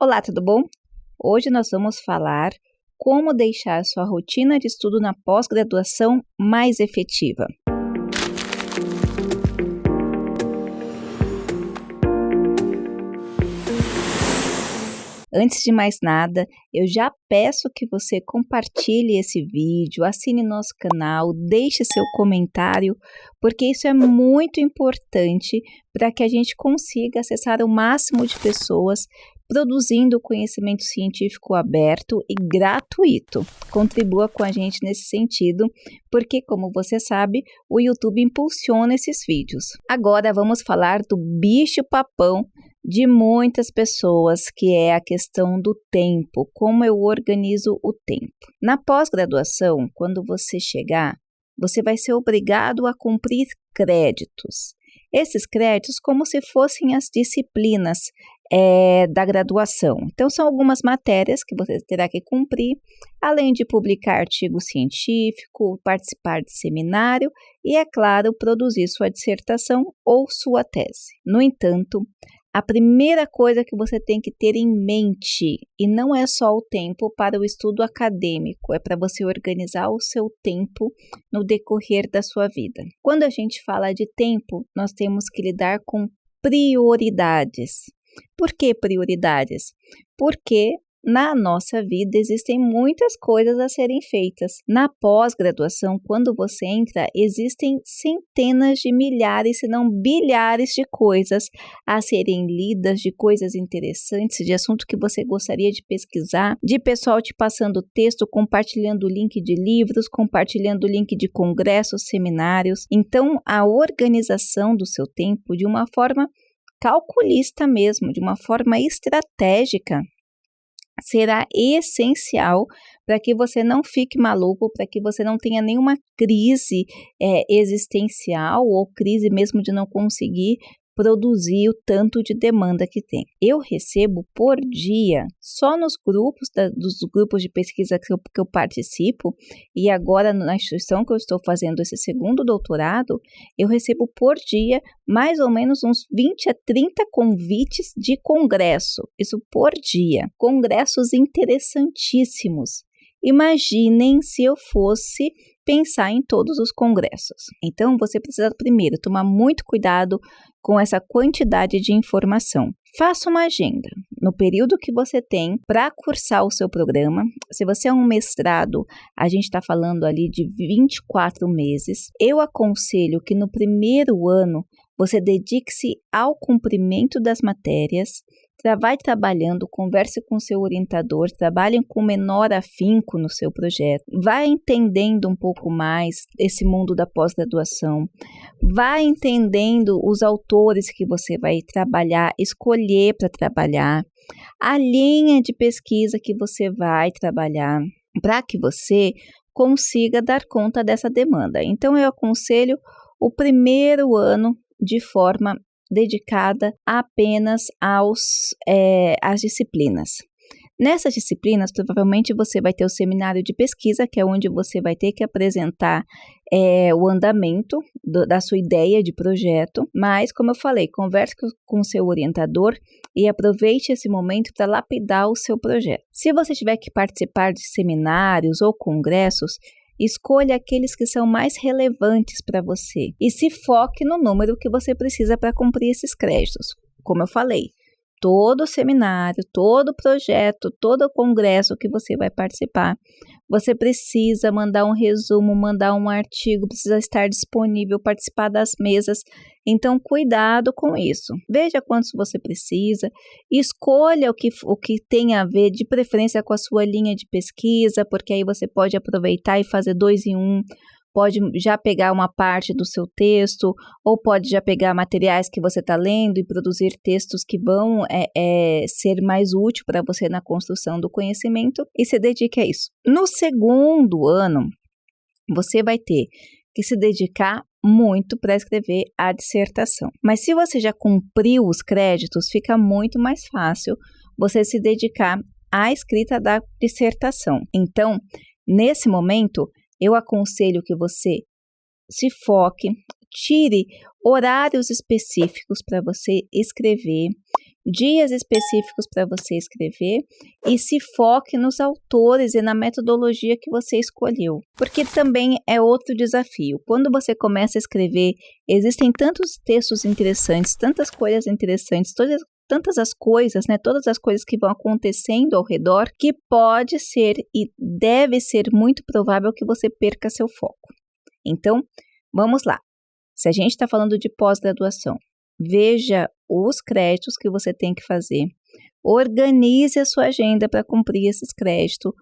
Olá, tudo bom? Hoje nós vamos falar como deixar sua rotina de estudo na pós-graduação mais efetiva. Antes de mais nada, eu já peço que você compartilhe esse vídeo, assine nosso canal, deixe seu comentário, porque isso é muito importante para que a gente consiga acessar o máximo de pessoas produzindo conhecimento científico aberto e gratuito. Contribua com a gente nesse sentido, porque, como você sabe, o YouTube impulsiona esses vídeos. Agora vamos falar do bicho-papão de muitas pessoas, que é a questão do tempo, como eu organizo o tempo. Na pós-graduação, quando você chegar, você vai ser obrigado a cumprir créditos. Esses créditos como se fossem as disciplinas da graduação. Então, são algumas matérias que você terá que cumprir, além de publicar artigo científico, participar de seminário e, é claro, produzir sua dissertação ou sua tese. No entanto, a primeira coisa que você tem que ter em mente, e não é só o tempo para o estudo acadêmico, é para você organizar o seu tempo no decorrer da sua vida. Quando a gente fala de tempo, nós temos que lidar com prioridades. Por que prioridades? Porque na nossa vida existem muitas coisas a serem feitas. Na pós-graduação, quando você entra, existem centenas de milhares, se não bilhares de coisas a serem lidas, de coisas interessantes, de assunto que você gostaria de pesquisar, de pessoal te passando texto, compartilhando o link de livros, compartilhando o link de congressos, seminários. Então, a organização do seu tempo de uma forma calculista mesmo, de uma forma estratégica, será essencial para que você não fique maluco, para que você não tenha nenhuma crise existencial ou crise mesmo de não conseguir produzir o tanto de demanda que tem. Eu recebo por dia, só nos grupos, dos grupos de pesquisa que eu participo, e agora na instituição que eu estou fazendo esse segundo doutorado, eu recebo por dia mais ou menos uns 20 a 30 convites de congresso, isso por dia, congressos interessantíssimos. Imaginem se eu fosse pensar em todos os congressos. Então, você precisa primeiro tomar muito cuidado com essa quantidade de informação. Faça uma agenda no período que você tem para cursar o seu programa. Se você é um mestrado, a gente está falando ali de 24 meses. Eu aconselho que no primeiro ano você dedique-se ao cumprimento das matérias, vai trabalhando, converse com seu orientador, trabalhem com menor afinco no seu projeto, vai entendendo um pouco mais esse mundo da pós-graduação, vai entendendo os autores que você vai trabalhar, escolher para trabalhar, a linha de pesquisa que você vai trabalhar, para que você consiga dar conta dessa demanda. Então, eu aconselho o primeiro ano de forma dedicada apenas às disciplinas. Nessas disciplinas, provavelmente você vai ter o seminário de pesquisa, que é onde você vai ter que apresentar o andamento da sua ideia de projeto, mas, como eu falei, converse com o seu orientador e aproveite esse momento para lapidar o seu projeto. Se você tiver que participar de seminários ou congressos, escolha aqueles que são mais relevantes para você e se foque no número que você precisa para cumprir esses créditos. Como eu falei, todo seminário, todo projeto, todo congresso que você vai participar, você precisa mandar um resumo, mandar um artigo, precisa estar disponível, participar das mesas. Então, cuidado com isso. Veja quantos você precisa, escolha o que tem a ver, de preferência com a sua linha de pesquisa, porque aí você pode aproveitar e fazer 2 em 1. Pode já pegar uma parte do seu texto, ou pode já pegar materiais que você está lendo e produzir textos que vão ser mais úteis para você na construção do conhecimento, e se dedique a isso. No segundo ano, você vai ter que se dedicar muito para escrever a dissertação. Mas se você já cumpriu os créditos, fica muito mais fácil você se dedicar à escrita da dissertação. Então, nesse momento, eu aconselho que você se foque, tire horários específicos para você escrever, dias específicos para você escrever e se foque nos autores e na metodologia que você escolheu, porque também é outro desafio. Quando você começa a escrever, existem tantos textos interessantes, tantas coisas interessantes, tantas as coisas, né, todas as coisas que vão acontecendo ao redor, que pode ser e deve ser muito provável que você perca seu foco. Então, vamos lá. Se a gente está falando de pós-graduação, veja os créditos que você tem que fazer, organize a sua agenda para cumprir esses créditos,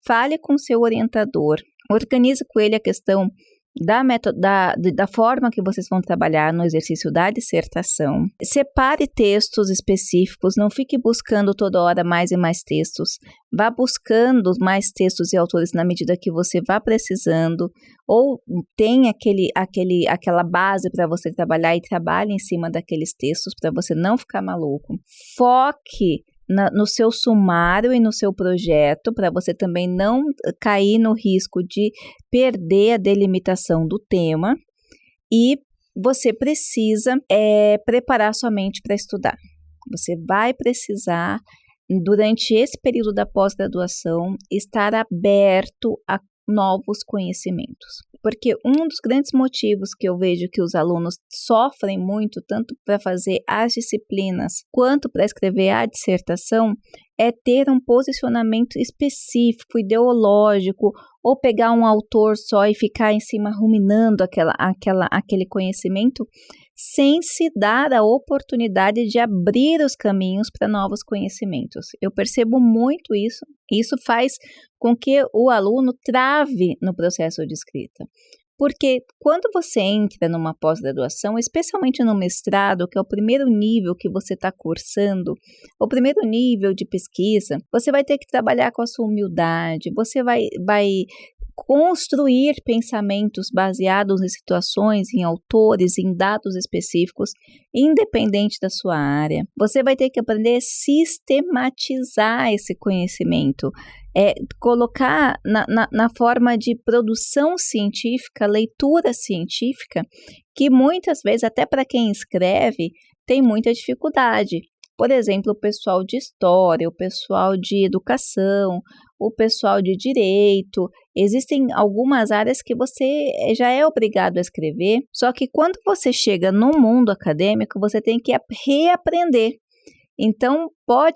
fale com seu orientador, organize com ele a questão da forma que vocês vão trabalhar no exercício da dissertação. Separe textos específicos, não fique buscando toda hora mais e mais textos. Vá buscando mais textos e autores na medida que você vá precisando, ou tem aquela base para você trabalhar e trabalhe em cima daqueles textos para você não ficar maluco. Foque no seu sumário e no seu projeto, para você também não cair no risco de perder a delimitação do tema, e você precisa preparar sua mente para estudar. Você vai precisar, durante esse período da pós-graduação, estar aberto a novos conhecimentos. Porque um dos grandes motivos que eu vejo que os alunos sofrem muito, tanto para fazer as disciplinas quanto para escrever a dissertação, é ter um posicionamento específico, ideológico, ou pegar um autor só e ficar em cima ruminando aquele conhecimento, sem se dar a oportunidade de abrir os caminhos para novos conhecimentos. Eu percebo muito isso. Isso faz com que o aluno trave no processo de escrita. Porque quando você entra numa pós-graduação, especialmente no mestrado, que é o primeiro nível que você está cursando, o primeiro nível de pesquisa, você vai ter que trabalhar com a sua humildade, você vai construir pensamentos baseados em situações, em autores, em dados específicos, independente da sua área. Você vai ter que aprender a sistematizar esse conhecimento, colocar na forma de produção científica, leitura científica, que muitas vezes, até para quem escreve, tem muita dificuldade. Por exemplo, o pessoal de história, o pessoal de educação, o pessoal de direito. Existem algumas áreas que você já é obrigado a escrever, só que quando você chega no mundo acadêmico, você tem que reaprender. Então,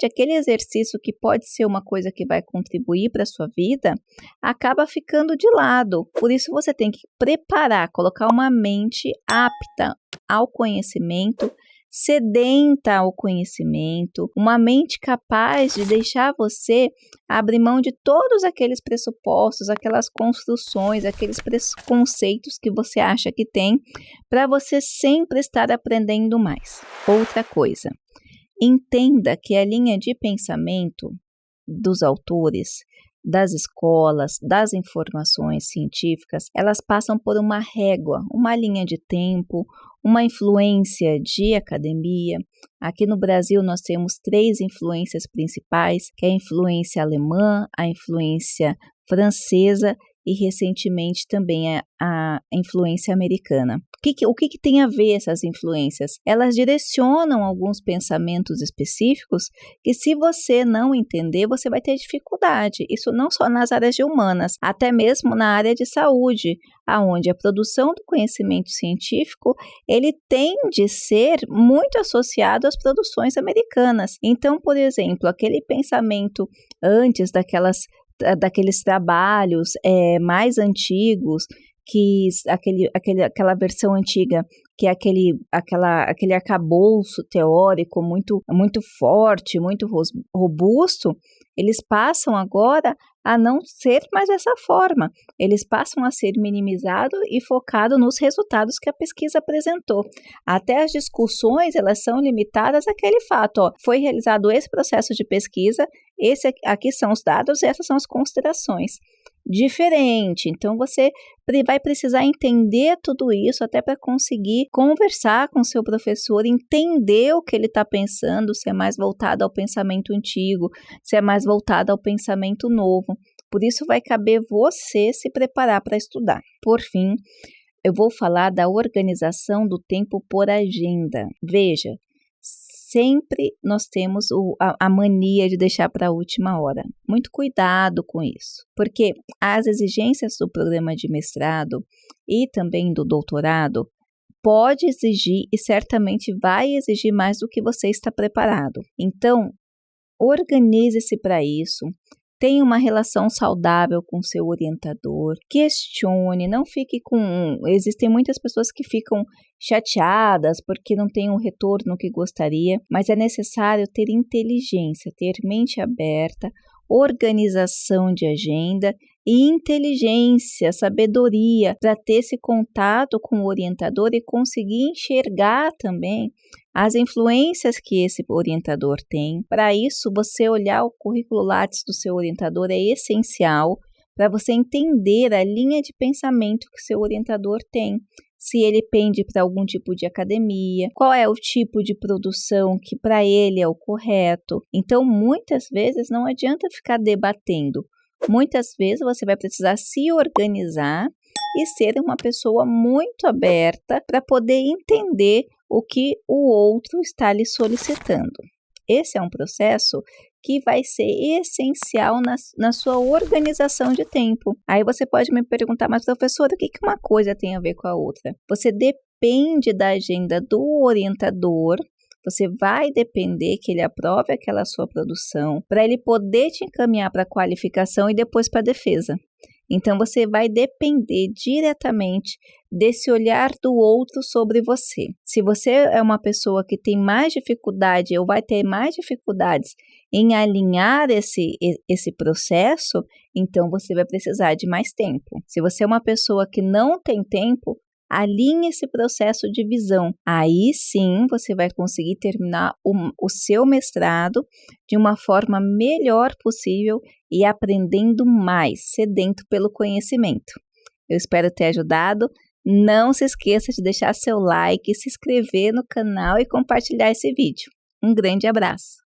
aquele exercício que pode ser uma coisa que vai contribuir para a sua vida, acaba ficando de lado. Por isso, você tem que preparar, colocar uma mente apta ao conhecimento, sedenta ao conhecimento, uma mente capaz de deixar você abrir mão de todos aqueles pressupostos, aquelas construções, aqueles preconceitos que você acha que tem, para você sempre estar aprendendo mais. Outra coisa, entenda que a linha de pensamento dos autores, das escolas, das informações científicas, elas passam por uma régua, uma linha de tempo, uma influência de academia. Aqui no Brasil nós temos 3 influências principais, que é a influência alemã, a influência francesa e recentemente também a influência americana. O que tem a ver essas influências? Elas direcionam alguns pensamentos específicos que, se você não entender, você vai ter dificuldade. Isso não só nas áreas de humanas, até mesmo na área de saúde, onde a produção do conhecimento científico, ele tende a ser muito associado às produções americanas. Então, por exemplo, aquele pensamento antes daqueles trabalhos mais antigos, que aquela versão antiga, que é aquele arcabouço teórico muito, muito forte, muito robusto, eles passam agora a não ser mais dessa forma. Eles passam a ser minimizados e focados nos resultados que a pesquisa apresentou. Até as discussões, elas são limitadas àquele fato. Foi realizado esse processo de pesquisa, aqui são os dados e essas são as considerações. Diferente, então você vai precisar entender tudo isso até para conseguir conversar com seu professor, entender o que ele está pensando, se é mais voltado ao pensamento antigo, se é mais voltado ao pensamento novo. Por isso vai caber você se preparar para estudar. Por fim, eu vou falar da organização do tempo por agenda. Veja, sempre nós temos a mania de deixar para a última hora. Muito cuidado com isso, porque as exigências do programa de mestrado e também do doutorado pode exigir e certamente vai exigir mais do que você está preparado. Então, organize-se para isso. Tenha uma relação saudável com seu orientador, questione, não fique com... Existem muitas pessoas que ficam chateadas porque não têm o retorno que gostaria, mas é necessário ter inteligência, ter mente aberta, organização de agenda e inteligência, sabedoria para ter esse contato com o orientador e conseguir enxergar também as influências que esse orientador tem. Para isso, você olhar o currículo Lattes do seu orientador é essencial para você entender a linha de pensamento que seu orientador tem. Se ele pende para algum tipo de academia, qual é o tipo de produção que para ele é o correto. Então, muitas vezes não adianta ficar debatendo. Muitas vezes você vai precisar se organizar e ser uma pessoa muito aberta para poder entender o que o outro está lhe solicitando. Esse é um processo que vai ser essencial na sua organização de tempo. Aí você pode me perguntar, mas professora, o que uma coisa tem a ver com a outra? Você depende da agenda do orientador. Você vai depender que ele aprove aquela sua produção para ele poder te encaminhar para a qualificação e depois para a defesa. Então, você vai depender diretamente desse olhar do outro sobre você. Se você é uma pessoa que tem mais dificuldade ou vai ter mais dificuldades em alinhar esse processo, então você vai precisar de mais tempo. Se você é uma pessoa que não tem tempo, alinhe esse processo de visão. Aí sim você vai conseguir terminar o seu mestrado de uma forma melhor possível e aprendendo mais, sedento pelo conhecimento. Eu espero ter ajudado. Não se esqueça de deixar seu like, se inscrever no canal e compartilhar esse vídeo. Um grande abraço!